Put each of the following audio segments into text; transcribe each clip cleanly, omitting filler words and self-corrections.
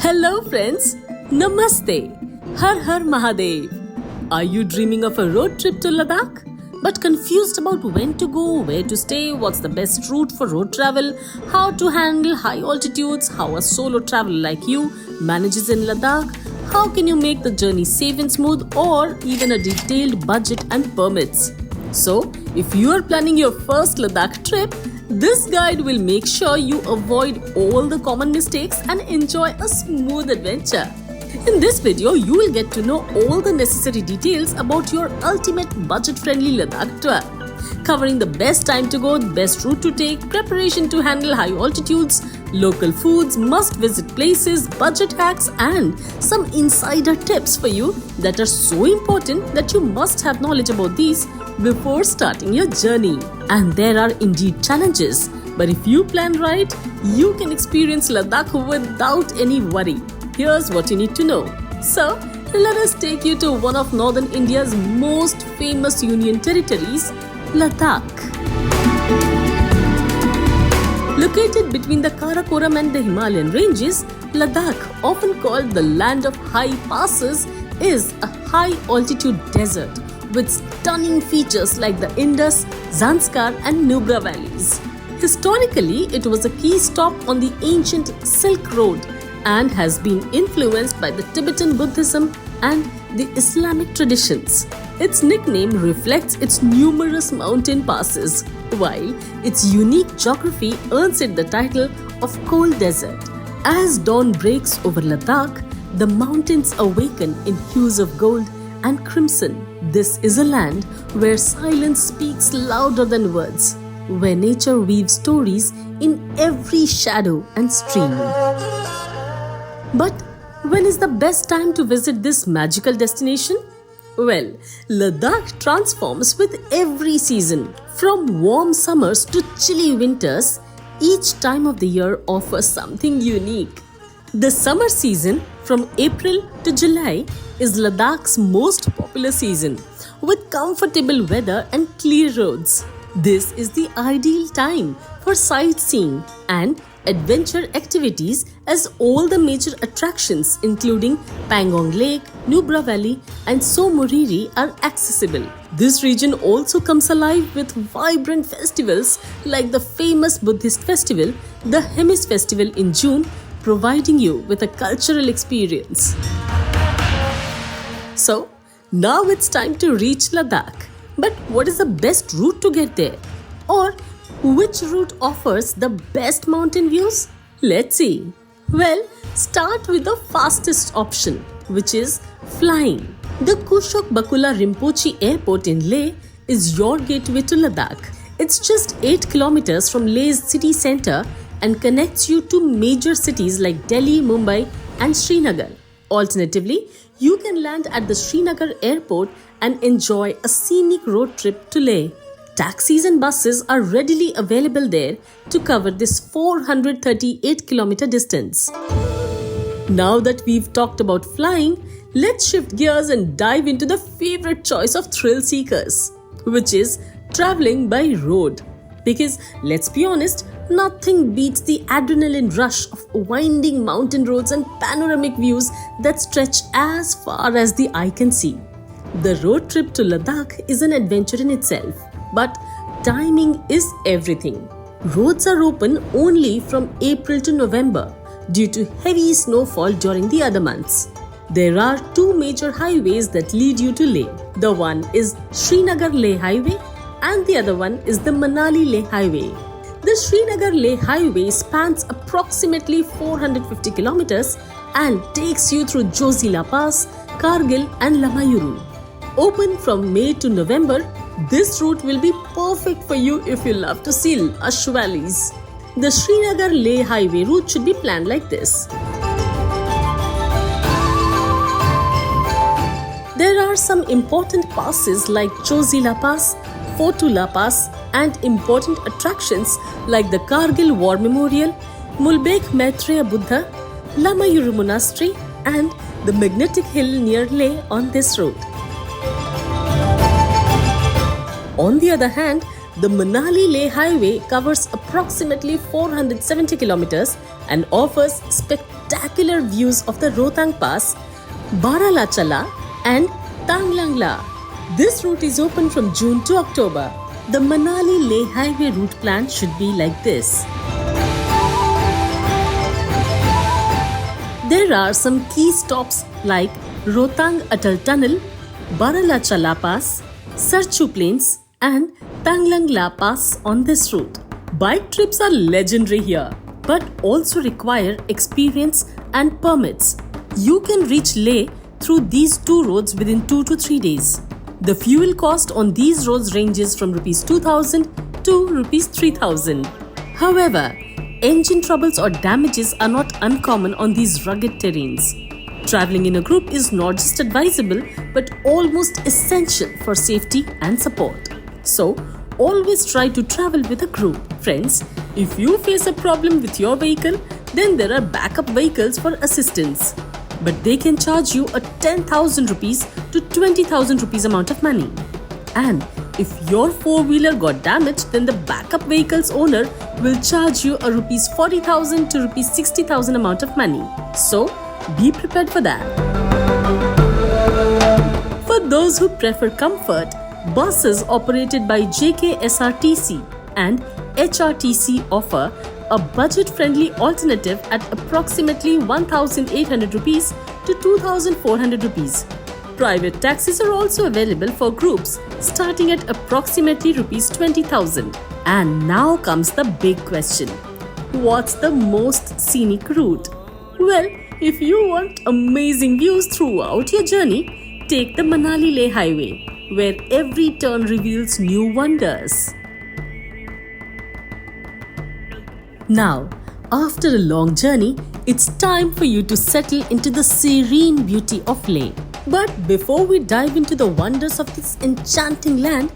Hello friends, Namaste, Har Har Mahadev. Are you dreaming of a road trip to Ladakh? But confused about when to go, where to stay, what's the best route for road travel, how to handle high altitudes, how a solo traveler like you manages in Ladakh, how can you make the journey safe and smooth, or even a detailed budget and permits? So, if you are planning your first Ladakh trip, this guide will make sure you avoid all the common mistakes and enjoy a smooth adventure. In this video, you will get to know all the necessary details about your ultimate budget-friendly Ladakh tour, covering the best time to go, best route to take, preparation to handle high altitudes, local foods, must-visit places, budget hacks, and some insider tips for you that are so important that you must have knowledge about these before starting your journey. And there are indeed challenges, but if you plan right, you can experience Ladakh without any worry. Here's what you need to know. So, let us take you to one of northern India's most famous union territories, Ladakh. Located between the Karakoram and the Himalayan ranges, Ladakh, often called the land of high passes, is a high-altitude desert with stunning features like the Indus, Zanskar and Nubra valleys. Historically, it was a key stop on the ancient Silk Road and has been influenced by the Tibetan Buddhism and the Islamic traditions. Its nickname reflects its numerous mountain passes, while its unique geography earns it the title of Cold Desert. As dawn breaks over Ladakh, the mountains awaken in hues of gold and crimson. This is a land where silence speaks louder than words, where nature weaves stories in every shadow and stream. But when is the best time to visit this magical destination? Well, Ladakh transforms with every season. From warm summers to chilly winters, each time of the year offers something unique. The summer season, from April to July, is Ladakh's most popular season, with comfortable weather and clear roads. This is the ideal time for sightseeing and adventure activities, as all the major attractions including Pangong Lake, Nubra Valley and Somoriri are accessible. This region also comes alive with vibrant festivals like the famous Buddhist festival, the Hemis festival in June, providing you with a cultural experience. So, now it's time to reach Ladakh. But what is the best route to get there? Or which route offers the best mountain views? Let's see. Well, start with the fastest option, which is flying. The Kushok Bakula Rinpoche Airport in Leh is your gateway to Ladakh. It's just 8 kilometers from Leh's city center and connects you to major cities like Delhi, Mumbai and Srinagar. Alternatively, you can land at the Srinagar airport and enjoy a scenic road trip to Leh. Taxis and buses are readily available there to cover this 438-kilometer distance. Now that we've talked about flying, let's shift gears and dive into the favorite choice of thrill seekers, which is traveling by road. Because let's be honest, nothing beats the adrenaline rush of winding mountain roads and panoramic views that stretch as far as the eye can see. The road trip to Ladakh is an adventure in itself, but timing is everything. Roads are open only from April to November due to heavy snowfall during the other months. There are two major highways that lead you to Leh. The one is Srinagar-Leh Highway and the other one is the Manali-Leh Highway. The Srinagar-Leh Highway spans approximately 450 kilometers and takes you through Jozila Pass, Kargil and Lamayuru. Open from May to November, this route will be perfect for you if you love to see lush valleys. The Srinagar-Leh Highway route should be planned like this. There are some important passes like Jozila Pass, Fotula Pass and important attractions like the Kargil War Memorial, Mulbek Maitreya Buddha, Lamayuru Monastery and the Magnetic Hill near Leh on this route. On the other hand, The Manali-Leh highway covers approximately 470 kilometers and offers spectacular views of the Rohtang Pass, Baralachala and Tanglangla. This route is open from June to October. The Manali-Leh highway route plan should be like this. There are some key stops like Rohtang Atal Tunnel, Baralachala Pass, Sarchu Plains and Tanglangla Pass on this route. Bike trips are legendary here, but also require experience and permits. You can reach Leh through these two roads within 2 to 3 days. The fuel cost on these roads ranges from Rs 2000 to Rs 3000. However, engine troubles or damages are not uncommon on these rugged terrains. Traveling in a group is not just advisable but almost essential for safety and support. So, always try to travel with a group. Friends, if you face a problem with your vehicle, then there are backup vehicles for assistance. But they can charge you a 10,000 rupees to 20,000 rupees amount of money. And if your four-wheeler got damaged, then the backup vehicle's owner will charge you a Rs 40,000 to Rs 60,000 amount of money. So, be prepared for that. For those who prefer comfort, buses operated by JKSRTC and HRTC offer a budget-friendly alternative at approximately 1,800 rupees to 2,400 rupees. Private taxis are also available for groups starting at approximately Rs 20,000. And now comes the big question. What's the most scenic route? Well, if you want amazing views throughout your journey, take the Manali-Leh highway, where every turn reveals new wonders. Now, after a long journey, it's time for you to settle into the serene beauty of Leh. But before we dive into the wonders of this enchanting land,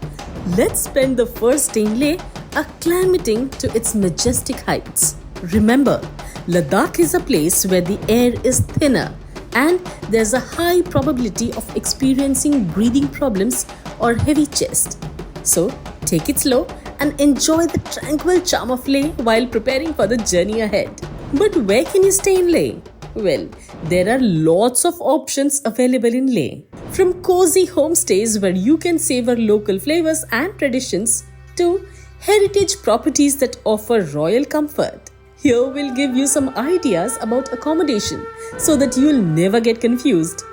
let's spend the first day in Leh acclimating to its majestic heights. Remember, Ladakh is a place where the air is thinner and there's a high probability of experiencing breathing problems or heavy chest. So, take it slow and enjoy the tranquil charm of Leh while preparing for the journey ahead. But where can you stay in Leh? Well, there are lots of options available in Leh. From cozy homestays where you can savor local flavors and traditions to heritage properties that offer royal comfort. Here we'll give you some ideas about accommodation so that you'll never get confused.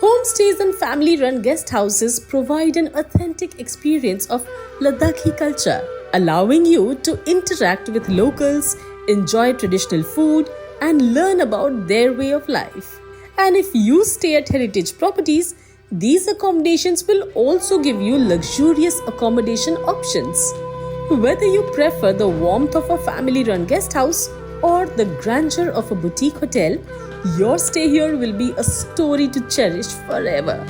Homestays and family-run guest houses provide an authentic experience of Ladakhi culture, allowing you to interact with locals, enjoy traditional food, and learn about their way of life. And if you stay at heritage properties, these accommodations will also give you luxurious accommodation options. Whether you prefer the warmth of a family-run guest house or the grandeur of a boutique hotel, your stay here will be a story to cherish forever.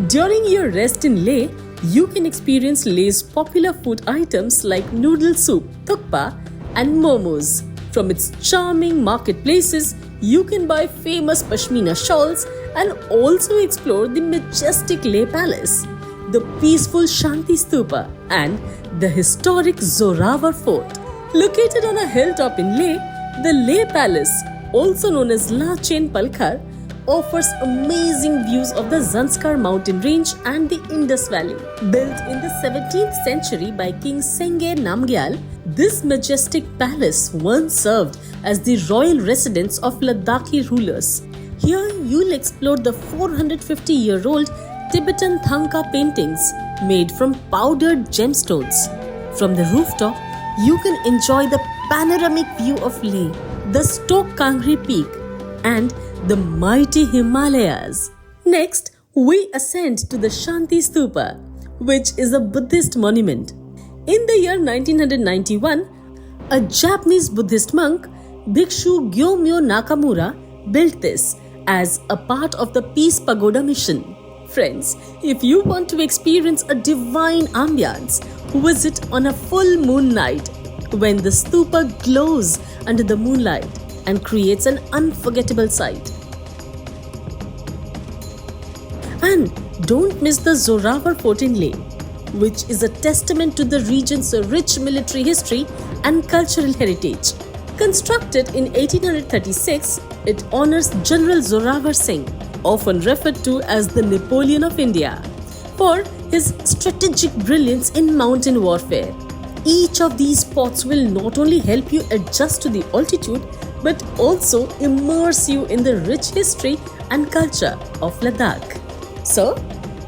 During your rest in Leh, you can experience Leh's popular food items like noodle soup, thukpa, and momos. From its charming marketplaces, you can buy famous pashmina shawls and also explore the majestic Leh Palace, the peaceful Shanti Stupa, and the historic Zorawar Fort. Located on a hilltop in Leh, the Leh Palace, also known as La Chain Palkhar, offers amazing views of the Zanskar mountain range and the Indus Valley. Built in the 17th century by King Senge Namgyal, this majestic palace once served as the royal residence of Ladakhi rulers. Here you'll explore the 450-year-old Tibetan Thangka paintings made from powdered gemstones. From the rooftop, you can enjoy the panoramic view of Leh, the Stok Kangri Peak, and the mighty Himalayas. Next, we ascend to the Shanti Stupa, which is a Buddhist monument. In the year 1991, a Japanese Buddhist monk, Bhikshu Gyomyo Nakamura, built this as a part of the Peace Pagoda mission. Friends, if you want to experience a divine ambience, visit on a full moon night when the stupa glows under the moonlight and creates an unforgettable sight. And don't miss the Zorawar Fort in Leh. which is a testament to the region's rich military history and cultural heritage. Constructed in 1836, it honors General Zorawar Singh, often referred to as the Napoleon of India, for his strategic brilliance in mountain warfare. Each of these spots will not only help you adjust to the altitude, but also immerse you in the rich history and culture of Ladakh. So,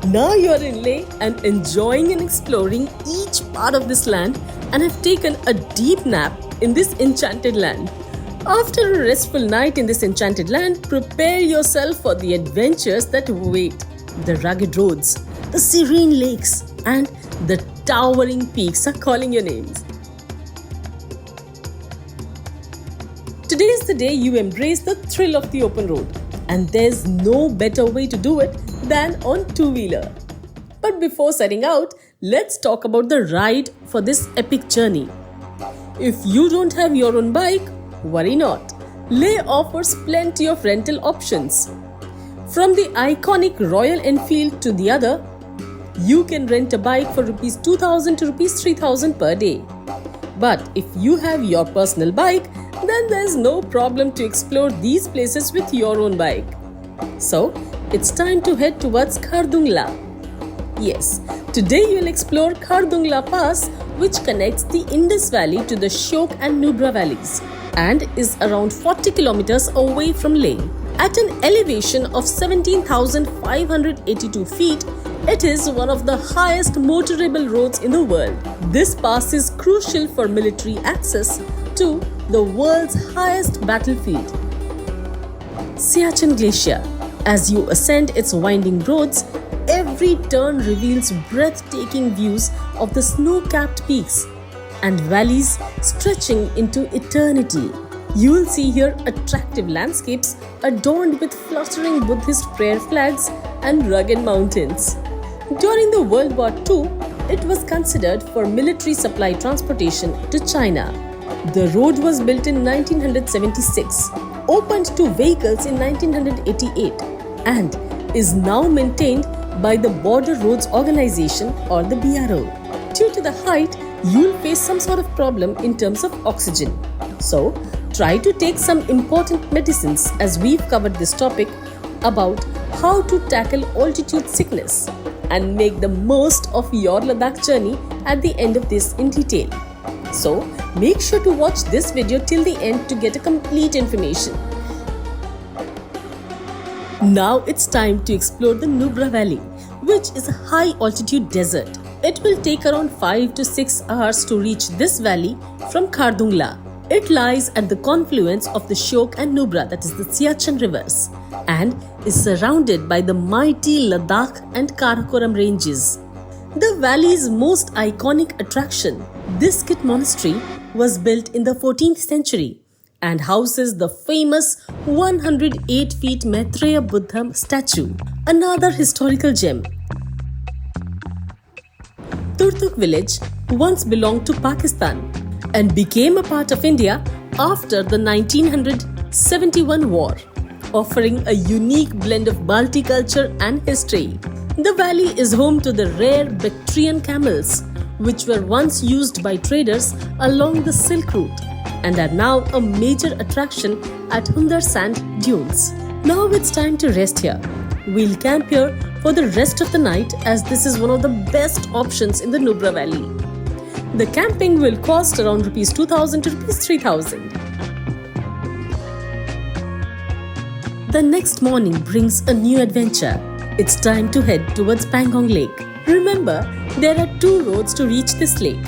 now you are in Leh and enjoying and exploring each part of this land and have taken a deep nap in this enchanted land. After a restful night in this enchanted land, prepare yourself for the adventures that await. The rugged roads, the serene lakes, and the towering peaks are calling your names. Today is the day you embrace the thrill of the open road, and there's no better way to do it than on two-wheeler. But before setting out, let's talk about the ride for this epic journey. If you don't have your own bike, worry not. Leh offers plenty of rental options. From the iconic Royal Enfield to the other, you can rent a bike for Rs 2,000 to Rs 3,000 per day. But if you have your personal bike, then there's no problem to explore these places with your own bike. So, it's time to head towards Khardung. Yes, today you'll explore Khardung Pass, which connects the Indus Valley to the Shyok and Nubra Valleys and is around 40 kilometers away from Leh. At an elevation of 17,582 feet, it is one of the highest motorable roads in the world. This pass is crucial for military access to the world's highest battlefield, Siachen Glacier. As you ascend its winding roads, every turn reveals breathtaking views of the snow-capped peaks and valleys stretching into eternity. You will see here attractive landscapes adorned with fluttering Buddhist prayer flags and rugged mountains. During the World War II, it was considered for military supply transportation to China. The road was built in 1976, opened to vehicles in 1988, and is now maintained by the Border Roads Organization or the BRO. Due to the height, you'll face some sort of problem in terms of oxygen. So, try to take some important medicines as we've covered this topic about how to tackle altitude sickness and make the most of your Ladakh journey at the end of this in detail. So, make sure to watch this video till the end to get a complete information. Now it's time to explore the Nubra Valley, which is a high altitude desert. It will take around 5 to 6 hours to reach this valley from Khardung. It lies at the confluence of the Shyok and Nubra, that is the Siachen rivers, and is surrounded by the mighty Ladakh and Karakoram ranges. The valley's most iconic attraction, this Git monastery, was built in the 14th century and houses the famous 108 feet Maitreya Buddha statue, another historical gem. Turtuk village once belonged to Pakistan and became a part of India after the 1971 war, offering a unique blend of Balti culture and history. The valley is home to the rare Bactrian camels, which were once used by traders along the Silk Route and are now a major attraction at Hundar Sand Dunes. Now it's time to rest here. We'll camp here for the rest of the night as this is one of the best options in the Nubra Valley. The camping will cost around Rs 2,000 to Rs 3,000. The next morning brings a new adventure. It's time to head towards Pangong Lake. Remember, there are two roads to reach this lake.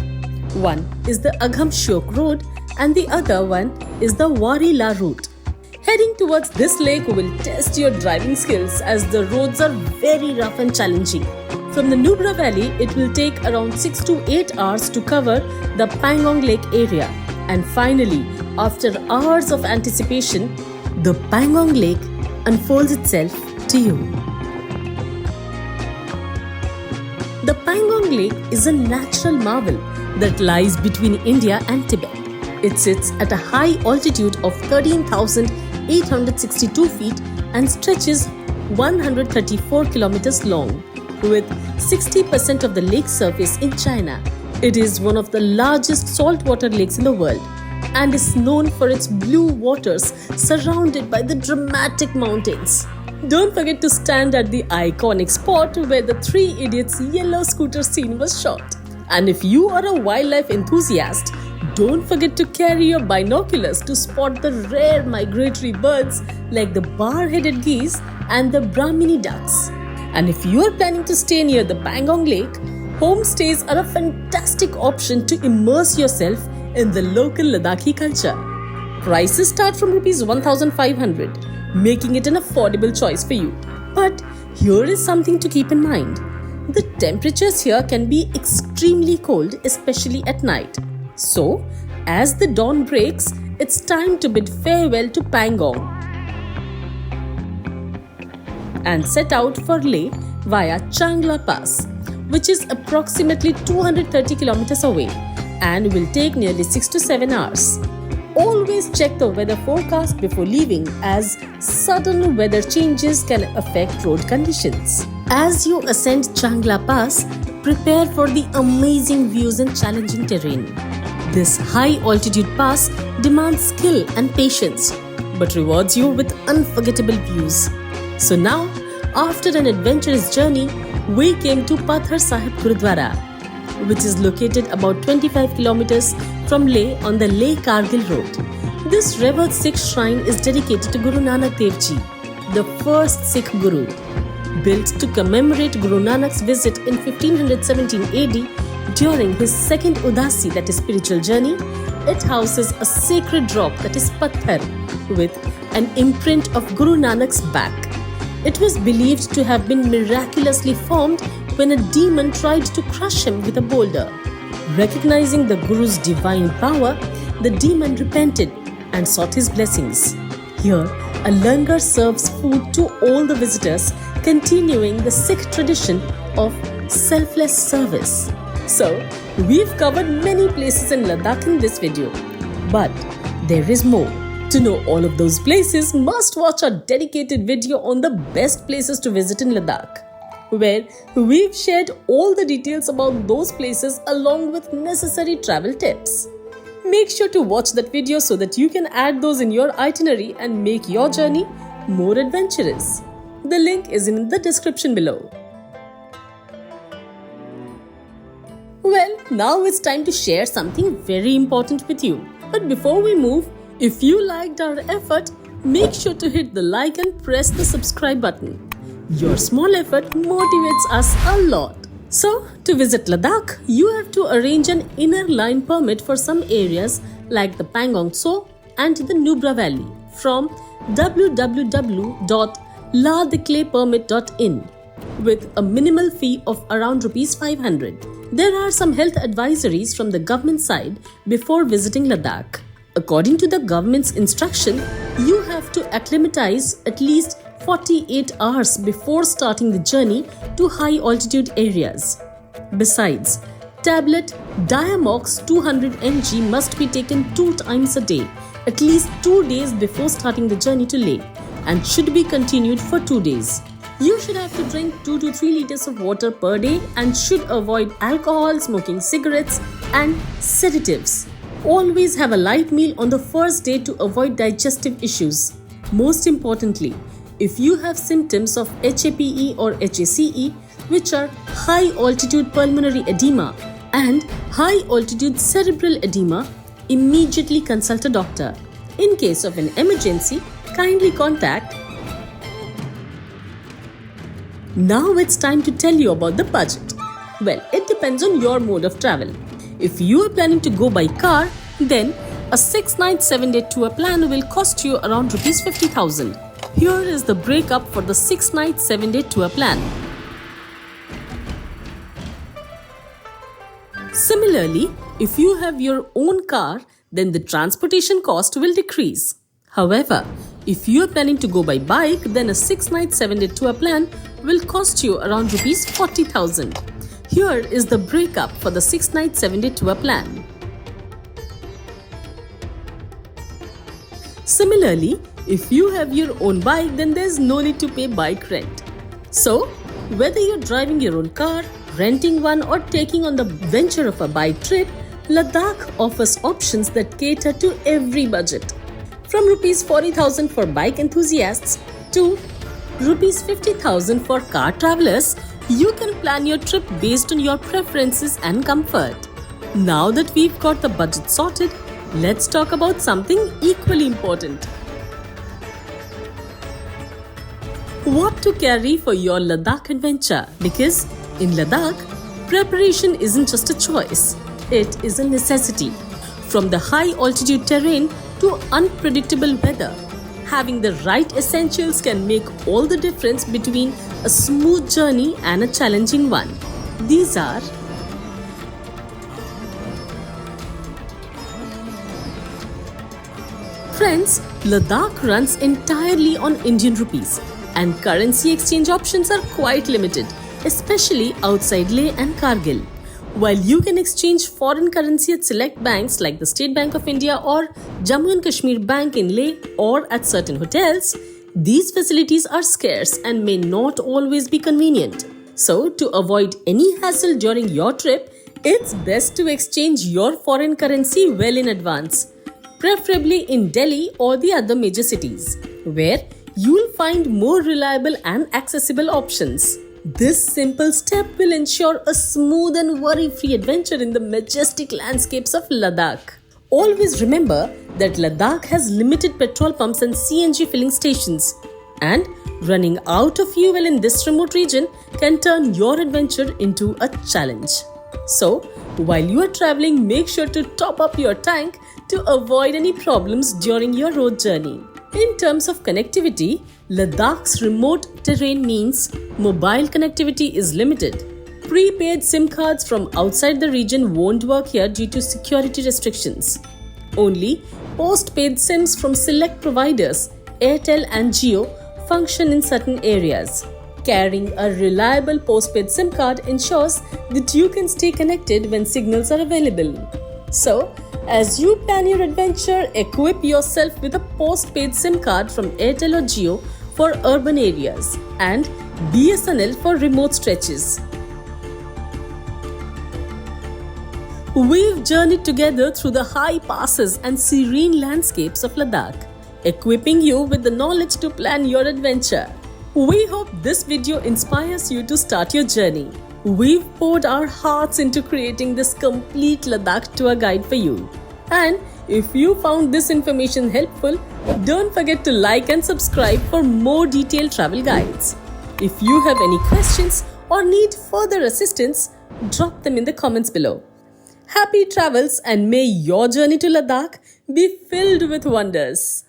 One is the Agham Shyok road and the other one is the Wari La route. Heading towards this lake will test your driving skills as the roads are very rough and challenging. From the Nubra Valley, it will take around 6 to 8 hours to cover the Pangong Lake area. And finally, after hours of anticipation, the Pangong Lake unfolds itself to you. The Pangong Lake is a natural marvel that lies between India and Tibet. It sits at a high altitude of 13,862 feet and stretches 134 kilometers long. with 60% of the lake surface in China. It is one of the largest saltwater lakes in the world and is known for its blue waters surrounded by the dramatic mountains. Don't forget to stand at the iconic spot where the Three Idiots yellow scooter scene was shot. And if you are a wildlife enthusiast, don't forget to carry your binoculars to spot the rare migratory birds like the bar-headed geese and the Brahmini ducks. And if you are planning to stay near the Pangong Lake, homestays are a fantastic option to immerse yourself in the local Ladakhi culture. Prices start from Rs 1,500, making it an affordable choice for you. But here is something to keep in mind. The temperatures here can be extremely cold, especially at night. So, as the dawn breaks, it's time to bid farewell to Pangong and set out for Leh via Changla Pass, which is approximately 230 kilometers away and will take nearly 6 to 7 hours. Always check the weather forecast before leaving, as sudden weather changes can affect road conditions. As you ascend Changla Pass, prepare for the amazing views and challenging terrain. This high-altitude pass demands skill and patience, but rewards you with unforgettable views. So now, after an adventurous journey, we came to Pathar Sahib Gurudwara, which is located about 25 kilometers from Leh on the Leh-Kargil road. This revered Sikh shrine is dedicated to Guru Nanak Dev Ji, the first Sikh Guru. Built to commemorate Guru Nanak's visit in 1517 AD during his second Udasi, that is spiritual journey, it houses a sacred rock, that is Pathar, with an imprint of Guru Nanak's back. It was believed to have been miraculously formed when a demon tried to crush him with a boulder. Recognizing the Guru's divine power, the demon repented and sought his blessings. Here, a langar serves food to all the visitors, continuing the Sikh tradition of selfless service. So, we've covered many places in Ladakh in this video, but there is more. To know all of those places, must watch our dedicated video on the best places to visit in Ladakh, where we've shared all the details about those places along with necessary travel tips. Make sure to watch that video so that you can add those in your itinerary and make your journey more adventurous. The link is in the description below. Well, now it's time to share something very important with you. But before we move, if you liked our effort, make sure to hit the like and press the subscribe button. Your small effort motivates us a lot. So, to visit Ladakh, you have to arrange an inner line permit for some areas like the Pangong Tso and the Nubra Valley from www.ladakhlehpermit.in with a minimal fee of around Rs 500. There are some health advisories from the government side before visiting Ladakh. According to the government's instruction, you have to acclimatize at least 48 hours before starting the journey to high altitude areas. Besides, tablet Diamox 200 mg must be taken 2 times a day, at least 2 days before starting the journey to Leh, and should be continued for 2 days. You should have to drink 2 to 3 liters of water per day and should avoid alcohol, smoking cigarettes, and sedatives. Always have a light meal on the first day to avoid digestive issues. Most importantly, if you have symptoms of HAPE or HACE, which are high altitude pulmonary edema and high altitude cerebral edema, immediately consult a doctor. In case of an emergency, kindly contact. Now it's time to tell you about the budget. Well, it depends on your mode of travel. If you are planning to go by car, then a 6-night 7-day tour plan will cost you around Rs 50,000. Here is the breakup for the 6-night 7-day tour plan. Similarly, if you have your own car, then the transportation cost will decrease. However, if you are planning to go by bike, then a 6-night 7-day tour plan will cost you around Rs 40,000. Here is the breakup for the 6-night 7-day tour plan. Similarly, if you have your own bike, then there's no need to pay bike rent. So, Whether you're driving your own car, renting one, or taking on the venture of a bike trip, Ladakh offers options that cater to every budget. From Rs 40,000 for bike enthusiasts to Rs 50,000 for car travelers, you can plan your trip based on your preferences and comfort. Now that we've got the budget sorted, let's talk about something equally important. What to carry for your Ladakh adventure? Because in Ladakh, preparation isn't just a choice, it is a necessity. From the high altitude terrain to unpredictable weather, having the right essentials can make all the difference between a smooth journey and a challenging one. These are Friends, Ladakh runs entirely on Indian rupees, and currency exchange options are quite limited, especially outside Leh and Kargil. While you can exchange foreign currency at select banks like the State Bank of India or Jammu and Kashmir Bank in Leh or at certain hotels, these facilities are scarce and may not always be convenient. So, to avoid any hassle during your trip, it's best to exchange your foreign currency well in advance, preferably in Delhi or the other major cities, where you'll find more reliable and accessible options. This simple step will ensure a smooth and worry-free adventure in the majestic landscapes of Ladakh. Always remember that Ladakh has limited petrol pumps and CNG filling stations, and running out of fuel in this remote region can turn your adventure into a challenge. So, while you are traveling, make sure to top up your tank to avoid any problems during your road journey. In terms of connectivity, Ladakh's remote terrain means mobile connectivity is limited. Prepaid SIM cards from outside the region won't work here due to security restrictions. Only postpaid SIMs from select providers, Airtel and Jio, function in certain areas. Carrying a reliable postpaid SIM card ensures that you can stay connected when signals are available. So, as you plan your adventure, equip yourself with a postpaid SIM card from Airtel or Jio for urban areas and BSNL for remote stretches. We've journeyed together through the high passes and serene landscapes of Ladakh, equipping you with the knowledge to plan your adventure. We hope this video inspires you to start your journey. We've poured our hearts into creating this complete Ladakh tour guide for you. And if you found this information helpful, don't forget to like and subscribe for more detailed travel guides. If you have any questions or need further assistance, drop them in the comments below. Happy travels, and may your journey to Ladakh be filled with wonders.